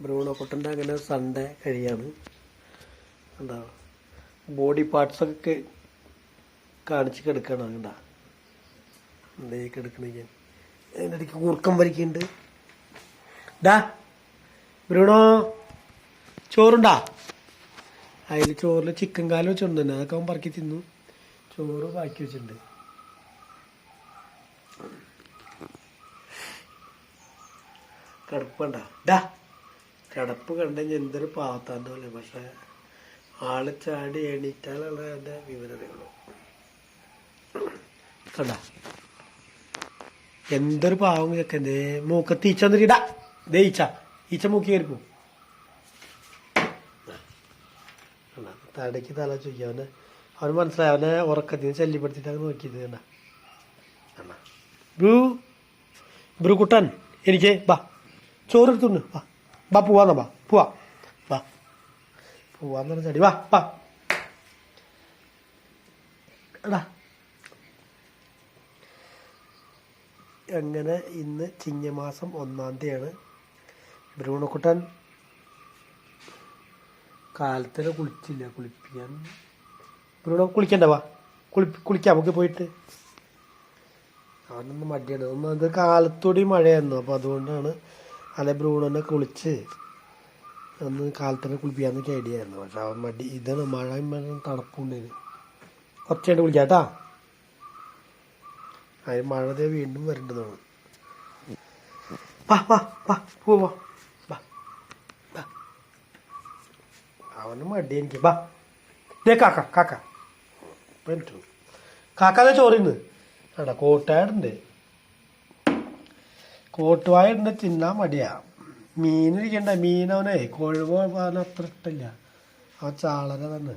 Bruno കുട്ടൻ്റെ അങ്ങനെ Sunday കഴിയാണ്. എന്താ body പാർട്സൊക്കെ കാണിച്ച് കിടക്കണം. അങ്ങണ്ടാ എന്തേ കിടക്കണ ഞാൻ അതിൻ്റെ ഇടയ്ക്ക് കൂർക്കം വലിക്കുന്നുണ്ട്. ഡാ ബ്രൂണോ ചോറുണ്ടാ? അതിൽ ചോറിൽ ചിക്കൻ കാല് വെച്ചിട്ടുണ്ട്. അതൊക്കെ അവൻ പറക്കി തിന്നു. ചോറ് ബാക്കി വെച്ചിട്ടുണ്ട്. കിടപ്പണ്ട ഡാ കിടപ്പ് കണ്ടുകഴിഞ്ഞാൽ എന്തൊരു പാത്താണ്ടല്ലേ. പക്ഷെ ആള് ചാടി എണീറ്റാലുള്ള എൻ്റെ വിവരം അറിയുള്ളൂ. കണ്ട എന്തൊരു പാവം ചെക്കൻ്റെ മൂക്കത്ത് ഈച്ച വന്നിട്ടാ. ദേ ഈച്ച മൂക്കി കയറിപ്പോ. തടയ്ക്ക് തല ചോദിക്കുക. അവന് മനസ്സിലായി. അവനെ ഉറക്കത്തിന് ശല്യപ്പെടുത്തിയിട്ടാണ് നോക്കിയത്. കണ്ട ബ്രൂ കുട്ടൻ എനിക്ക് ബാ ചോറ് എടുത്തുണ്ട്. വാ ബാ പോവാന്നാ. പോവാ പോവാന്ന് പറഞ്ഞ ചടി. വാ എടാ അങ്ങനെ ഇന്ന് ചിങ്ങമാസം 1-ാം തീയതിയാണ്. ബ്രൂണക്കുട്ടൻ കാലത്തിന് കുളിച്ചില്ല. കുളിപ്പിക്കാൻ ബ്രൂണോ കുളിക്കണ്ട. വാ കുളിക്കാം നമുക്ക് പോയിട്ട്. അവനൊന്ന് മടിയാണ്. ഒന്നത് കാലത്തോടെ മഴയായിരുന്നു. അപ്പോൾ അതുകൊണ്ടാണ് അല്ലെ ബ്രൂണോനെ കുളിച്ച് ഒന്ന് കാലത്തന്നെ കുളിപ്പിക്കാന്നൊക്കെ ഐഡിയ ആയിരുന്നു. പക്ഷെ അവൻ മടി. ഇതാണ് മഴ തണുപ്പുണ്ടായിരുന്നു. കുറച്ചായിട്ട് കുളിക്കാം കേട്ടാ. അതിന് മഴ വീണ്ടും വരേണ്ടതാണ്. പോവാ അവന് മടി എനിക്ക്. ദേ കാക്ക പറ്റൂ. കാക്കാതെ ചോറിന്ന് വേണ്ട. കോട്ടുവായുണ്ട് തിന്നാൻ മടിയാ. മീനിരിക്കണ്ട. മീനവനെ കൊഴുവ അത്ര ഇഷ്ടമില്ല. അവൻ ചാളര തന്നെ.